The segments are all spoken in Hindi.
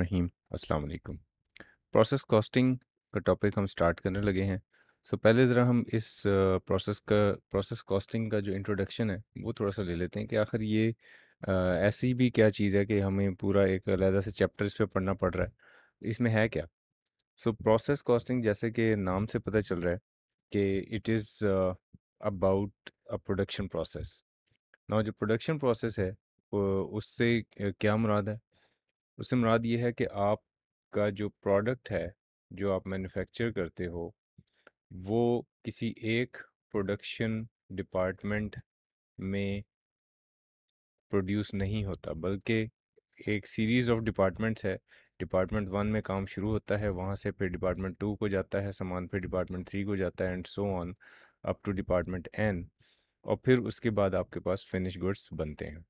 रहीम अस्सलाम वालेकुम। प्रोसेस कॉस्टिंग का टॉपिक हम स्टार्ट करने लगे हैं। पहले ज़रा हम इस प्रोसेस कॉस्टिंग का जो इंट्रोडक्शन है वो थोड़ा सा ले लेते हैं कि आखिर ये ऐसी भी क्या चीज़ है कि हमें पूरा एक अलहदा से चैप्टर इस पे पढ़ना पड़ रहा है, इसमें है क्या। प्रोसेस कॉस्टिंग जैसे कि नाम से पता चल रहा है कि it is about a production process. ना जो प्रोडक्शन प्रोसेस है उससे क्या मुराद है। उससे मुराद ये है कि आपका जो प्रोडक्ट है, जो आप मैन्युफैक्चर करते हो, वो किसी एक प्रोडक्शन डिपार्टमेंट में प्रोड्यूस नहीं होता, बल्कि एक सीरीज़ ऑफ डिपार्टमेंट्स है। डिपार्टमेंट 1 में काम शुरू होता है, वहाँ से फिर डिपार्टमेंट 2 को जाता है सामान, फिर डिपार्टमेंट 3 को जाता है and so on up to department N, और फिर उसके बाद आपके पास फिनिश गुड्स बनते हैं।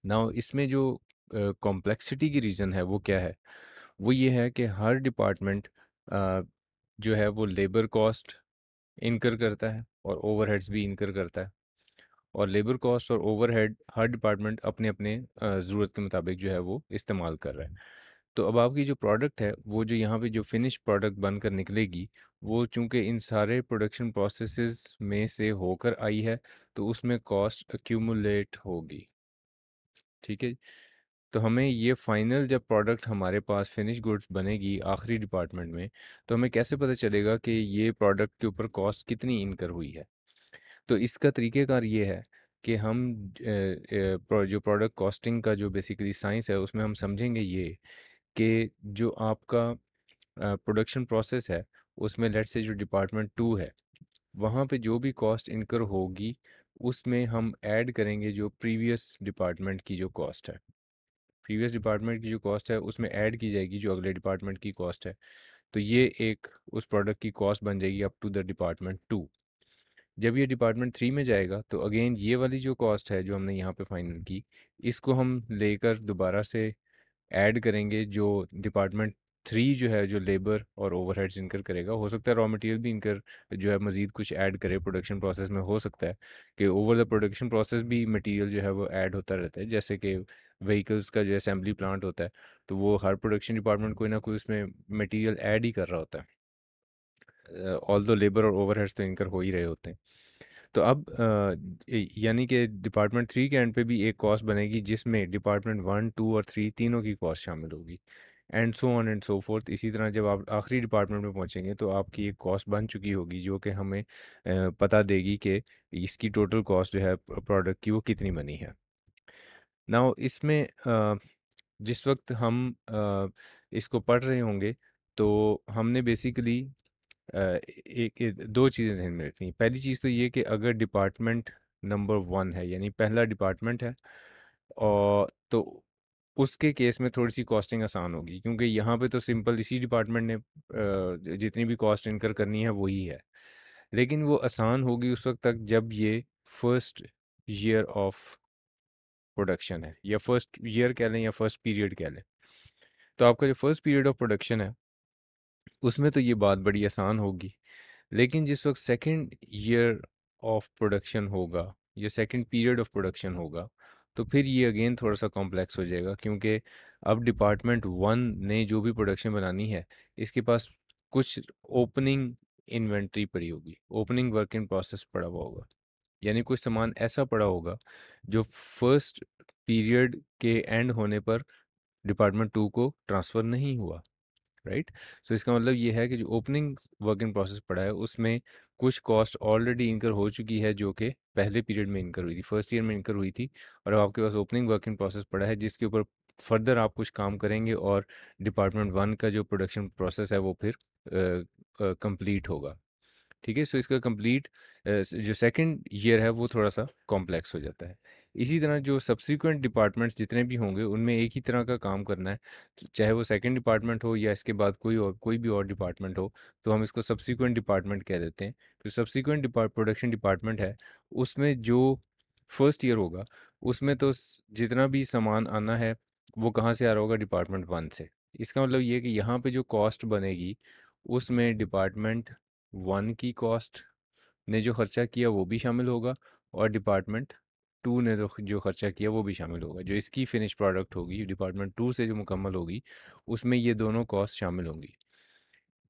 नाउ इसमें जो कॉम्प्लेक्सिटी की रीज़न है वो क्या है? वो ये है कि हर डिपार्टमेंट जो है वो लेबर कॉस्ट इनकर करता है और ओवरहेड्स भी इनकर करता है, और लेबर कॉस्ट और ओवरहेड हर डिपार्टमेंट अपने अपने ज़रूरत के मुताबिक जो है वो इस्तेमाल कर रहा है। तो अब आपकी जो प्रोडक्ट है वो जो यहाँ पे जो फिनिश प्रोडक्ट बनकर निकलेगी, वो चूँकि इन सारे प्रोडक्शन प्रोसेसेस में से होकर आई है, तो उसमें कॉस्ट एक्यूमुलेट होगी। ठीक है। तो हमें ये फाइनल जब प्रोडक्ट हमारे पास फिनिश गुड्स बनेगी आखिरी डिपार्टमेंट में, तो हमें कैसे पता चलेगा कि ये प्रोडक्ट के ऊपर कॉस्ट कितनी इनकर हुई है। तो इसका तरीक़ेकार ये है कि हम जो प्रोडक्ट कॉस्टिंग का जो बेसिकली साइंस है उसमें हम समझेंगे ये कि जो आपका प्रोडक्शन प्रोसेस है, उसमें लेट्स से जो डिपार्टमेंट 2 है, वहाँ पे जो भी कॉस्ट इनकर होगी उसमें हम ऐड करेंगे जो प्रीवियस डिपार्टमेंट की जो कॉस्ट है। प्रीवियस डिपार्टमेंट की जो कॉस्ट है उसमें ऐड की जाएगी जो अगले डिपार्टमेंट की कॉस्ट है। तो ये एक उस प्रोडक्ट की कॉस्ट बन जाएगी अप टू द डिपार्टमेंट 2। जब ये डिपार्टमेंट 3 में जाएगा तो अगेन ये वाली जो कॉस्ट है जो हमने यहाँ पे फाइनल की, इसको हम लेकर दोबारा से ऐड करेंगे जो डिपार्टमेंट 3 जो है, जो लेबर और ओवरहेड्स इनकर करेगा। हो सकता है रॉ मटेरियल भी इनकर जो है मज़ीद कुछ ऐड करे प्रोडक्शन प्रोसेस में। हो सकता है कि ओवर द प्रोडक्शन प्रोसेस भी मटेरियल जो है वो ऐड होता रहता है, जैसे कि व्हीकल्स का जो असेंबली प्लांट होता है, तो वो हर प्रोडक्शन डिपार्टमेंट कोई ना कोई उसमें मटेरियल ऐड ही कर रहा होता है। ऑल दो लेबर और ओवरहेड्स तो इनकर हो ही रहे होते हैं। तो अब यानी कि डिपार्टमेंट 3 के एंड पे भी एक कॉस्ट बनेगी जिसमें डिपार्टमेंट 1, 2 और 3 तीनों की कॉस्ट शामिल होगी, and so on and so fourth. इसी तरह जब आप आखिरी डिपार्टमेंट में पहुंचेंगे तो आपकी एक कॉस्ट बन चुकी होगी जो कि हमें पता देगी कि इसकी टोटल कॉस्ट जो है प्रोडक्ट की वो कितनी बनी है। नाउ इसमें जिस वक्त हम इसको पढ़ रहे होंगे तो हमने बेसिकली दो चीज़ें ज़हन में रखनी है। पहली चीज़ तो ये कि अगर डिपार्टमेंट नंबर 1 है, यानी पहला डिपार्टमेंट है, और तो उसके केस में थोड़ी सी कॉस्टिंग आसान होगी, क्योंकि यहाँ पे तो सिंपल इसी डिपार्टमेंट ने जितनी भी कॉस्ट इनकर करनी है वही है। लेकिन वो आसान होगी उस वक्त तक जब ये फर्स्ट ईयर ऑफ प्रोडक्शन है, या फर्स्ट ईयर कह लें या फर्स्ट पीरियड कह लें। तो आपका जो फर्स्ट पीरियड ऑफ प्रोडक्शन है उसमें तो ये बात बड़ी आसान होगी। लेकिन जिस वक्त सेकंड ईयर ऑफ प्रोडक्शन होगा या सेकंड पीरियड ऑफ प्रोडक्शन होगा, तो फिर ये अगेन थोड़ा सा कॉम्प्लेक्स हो जाएगा, क्योंकि अब डिपार्टमेंट 1 ने जो भी प्रोडक्शन बनानी है, इसके पास कुछ ओपनिंग इन्वेंट्री पड़ी होगी, ओपनिंग वर्क इन प्रोसेस पड़ा हुआ होगा। यानी कुछ सामान ऐसा पड़ा होगा जो फर्स्ट पीरियड के एंड होने पर डिपार्टमेंट 2 को ट्रांसफ़र नहीं हुआ, राइट। सो इसका मतलब ये है कि जो ओपनिंग वर्क इन प्रोसेस पड़ा है उसमें कुछ कॉस्ट ऑलरेडी इनकर हो चुकी है जो कि पहले पीरियड में इनकर हुई थी, फर्स्ट ईयर में इनकर हुई थी, और अब आपके पास ओपनिंग वर्क इन प्रोसेस पड़ा है जिसके ऊपर फर्दर आप कुछ काम करेंगे और डिपार्टमेंट 1 का जो प्रोडक्शन प्रोसेस है वो फिर कंप्लीट होगा। ठीक है। सो इसका कंप्लीट जो सेकंड ईयर है वो थोड़ा सा कॉम्प्लेक्स हो जाता है। इसी तरह जो सब्सिक्वेंट डिपार्टमेंट्स जितने भी होंगे उनमें एक ही तरह का काम करना है, चाहे वो सेकंड डिपार्टमेंट हो या इसके बाद कोई भी और डिपार्टमेंट हो, तो हम इसको सब्सिक्वेंट डिपार्टमेंट कह देते हैं। तो सब्सिक्वेंट प्रोडक्शन डिपार्टमेंट है, उसमें जो फर्स्ट ईयर होगा उसमें तो जितना भी सामान आना है वो कहाँ से आ रहा होगा, डिपार्टमेंट 1 से। इसका मतलब ये है कि यहाँ पे जो कॉस्ट बनेगी उसमें डिपार्टमेंट 1 की कॉस्ट ने जो खर्चा किया वो भी शामिल होगा, और डिपार्टमेंट टू ने जो खर्चा किया वो भी शामिल होगा। जो इसकी फिनिश प्रोडक्ट होगी डिपार्टमेंट टू से जो मुकम्मल होगी, उसमें ये दोनों कॉस्ट शामिल होंगी।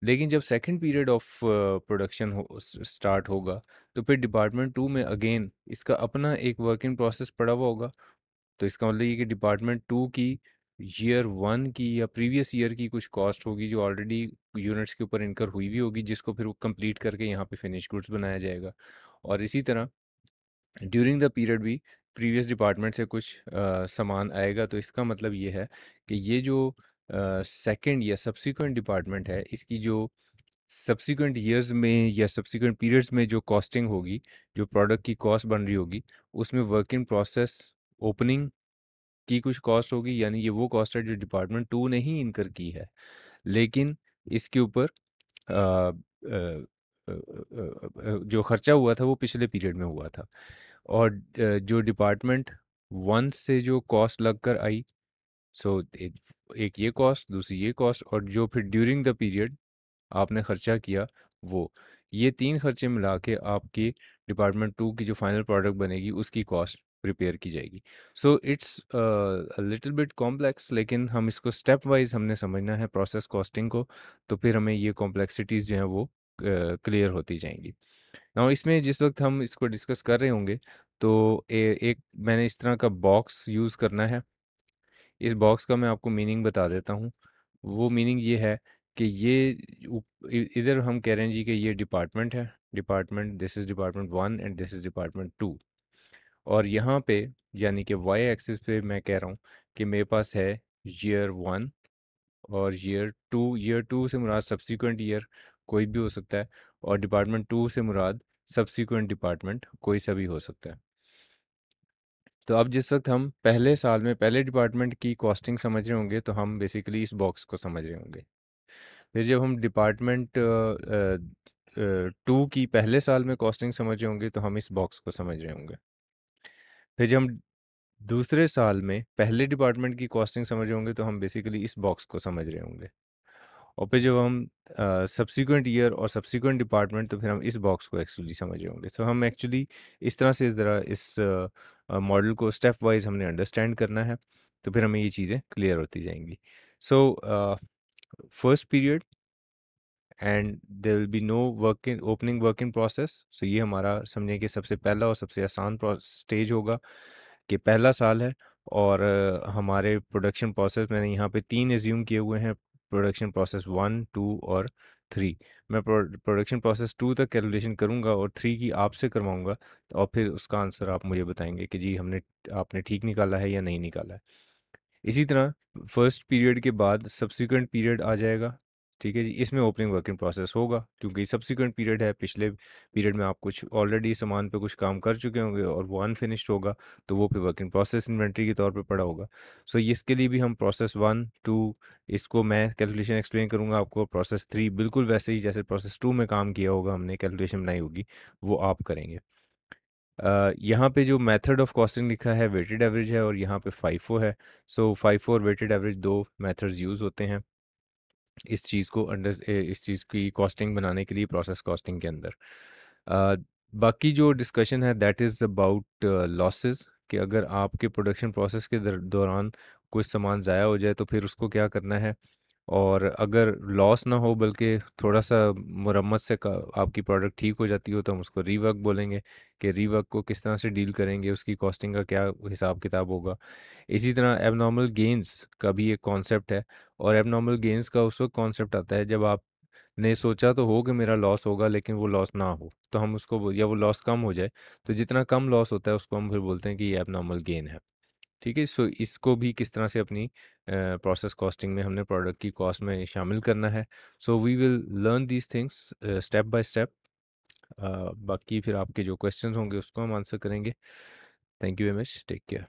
लेकिन जब second period of production start होगा, तो फिर डिपार्टमेंट टू में अगेन इसका अपना एक वर्क इन प्रोसेस पड़ा हुआ होगा। तो इसका मतलब ये कि डिपार्टमेंट टू की ईयर वन की या प्रीवियस ईयर की कुछ कॉस्ट होगी जो ऑलरेडी यूनिट्स के ऊपर इनकर हुई भी होगी, जिसको फिर वो कंप्लीट करके यहाँ पे फिनिश गुड्स बनाया जाएगा। और इसी तरह ड्यूरिंग द पीरियड भी प्रीवियस डिपार्टमेंट से कुछ सामान आएगा। तो इसका मतलब ये है कि ये जो सेकंड या सब्सिक्वेंट डिपार्टमेंट है, इसकी जो सब्सिक्वेंट ईयर्स में या सब्सिक्वेंट पीरियड्स में जो कॉस्टिंग होगी, जो प्रोडक्ट की कॉस्ट बन रही होगी, उसमें वर्क इन प्रोसेस ओपनिंग की कुछ कॉस्ट होगी, यानी ये वो कॉस्ट है जो डिपार्टमेंट टू ने ही इनकर की है। लेकिन इसके ऊपर अ, अ, जो खर्चा हुआ था वो पिछले पीरियड में हुआ था। और जो डिपार्टमेंट वन से जो कॉस्ट लग कर आई, सो एक ये कॉस्ट, दूसरी ये कॉस्ट, और जो फिर ड्यूरिंग द पीरियड आपने खर्चा किया वो, ये तीन खर्चे मिला के आपकी डिपार्टमेंट टू की जो फाइनल प्रोडक्ट बनेगी उसकी कॉस्ट प्रिपेयर की जाएगी। So it's little bit complex, लेकिन हम इसको स्टेप वाइज हमने समझना है प्रोसेस कॉस्टिंग को, तो फिर हमें ये कॉम्प्लेक्सिटीज़ जो हैं वो क्लियर होती जाएंगी। नाउ इसमें जिस वक्त हम इसको डिस्कस कर रहे होंगे, तो एक मैंने इस तरह का बॉक्स यूज़ करना है। इस बॉक्स का मैं आपको मीनिंग बता देता हूँ। वो मीनिंग ये है कि ये इधर हम कह रहे हैं जी कि ये डिपार्टमेंट है, department, this is department one and this is department two. और यहाँ पे यानी कि वाई एक्सिस पे मैं कह रहा हूँ कि मेरे पास है ईयर वन और ईयर टू से मुराद सब्सिक्वेंट ईयर कोई भी हो सकता है, और डिपार्टमेंट टू से मुराद सब्सिक्वेंट डिपार्टमेंट कोई सा भी हो सकता है। तो अब जिस वक्त हम पहले साल में पहले डिपार्टमेंट की कॉस्टिंग समझ रहे होंगे, तो हम बेसिकली इस बॉक्स को समझ रहे होंगे। फिर जब हम डिपार्टमेंट टू की पहले साल में कॉस्टिंग समझ रहे होंगे, तो हम इस बॉक्स को समझ रहे होंगे। फिर जब हम दूसरे साल में पहले डिपार्टमेंट की कॉस्टिंग समझ रहे होंगे, तो हम बेसिकली इस बॉक्स को समझ रहे होंगे। और फिर जब हम सब्सिक्वेंट ईयर और सब्सिक्वेंट डिपार्टमेंट, तो फिर हम इस बॉक्स को एक्चुअली समझ रहे होंगे। तो हम एक्चुअली इस तरह से ज़रा इस मॉडल को स्टेप वाइज हमने अंडरस्टैंड करना है, तो फिर हमें ये चीज़ें क्लियर होती जाएंगी। So first period and there will be no work in opening work in process. So ये हमारा समझें कि सबसे पहला और सबसे आसान स्टेज होगा कि पहला साल है, और हमारे प्रोडक्शन प्रोसेस मैंने यहाँ पे तीन एज्यूम किए हुए हैं, प्रोडक्शन प्रोसेस वन टू और थ्री। मैं प्रोडक्शन प्रोसेस टू तक कैलकुलेशन करूँगा और थ्री की आपसे करवाऊँगा, और फिर उसका आंसर आप मुझे बताएंगे कि जी हमने आपने ठीक निकाला है या नहीं निकाला है। इसी तरह फर्स्ट पीरियड के बाद सब्सिक्वेंट पीरियड आ जाएगा। ठीक है जी, इसमें ओपनिंग वर्क इन प्रोसेस होगा क्योंकि सब्सिक्वेंट पीरियड है, पिछले पीरियड में आप कुछ ऑलरेडी सामान पे कुछ काम कर चुके होंगे और वो अनफिनिश्ड होगा, तो वो फिर वर्क इन प्रोसेस इन्वेंट्री के तौर पे पड़ा होगा। सो इसके लिए भी हम प्रोसेस वन टू, इसको मैं कैलकुलेशन एक्सप्लेन करूंगा आपको। प्रोसेस थ्री बिल्कुल वैसे ही जैसे प्रोसेस टू में काम किया होगा, हमने कैलकुलेशन बनाई होगी, वो आप करेंगे। यहाँ पे जो मेथड ऑफ कॉस्टिंग लिखा है वेटेड एवरेज है, और यहाँ पे फाइफो है। सो फाइफो और वेटेड एवरेज दो मेथड्स यूज़ होते हैं इस चीज़ को इस चीज़ की कॉस्टिंग बनाने के लिए प्रोसेस कॉस्टिंग के अंदर। अ, बाकी जो डिस्कशन है दैट इज़ अबाउट लॉसेस, कि अगर आपके प्रोडक्शन प्रोसेस के दौरान कुछ सामान ज़ाया हो जाए तो फिर उसको क्या करना है। और अगर लॉस ना हो बल्कि थोड़ा-सा मुरम्मत से क आपकी प्रोडक्ट ठीक हो जाती हो, तो हम उसको रीवर्क बोलेंगे कि रीवर्क को किस तरह से डील करेंगे, उसकी कॉस्टिंग का क्या हिसाब-किताब होगा। इसी तरह एबनॉर्मल गेन्स का भी एक कॉन्सेप्ट है, और एबनॉर्मल गेन्स का उस वक़्त कॉन्सेप्ट आता है जब आपने सोचा तो हो कि मेरा लॉस होगा, लेकिन वो लॉस ना हो, तो हम उसको या वो लॉस कम हो जाए, तो जितना कम लॉस होता है उसको हम फिर बोलते हैं कि ये एबनॉर्मल गेन है। ठीक है, सो इसको भी किस तरह से अपनी प्रोसेस कॉस्टिंग में हमने प्रोडक्ट की कॉस्ट में शामिल करना है। So we will learn these things step by step. बाकी फिर आपके जो क्वेश्चंस होंगे उसको हम आंसर करेंगे। Thank you very much, take care.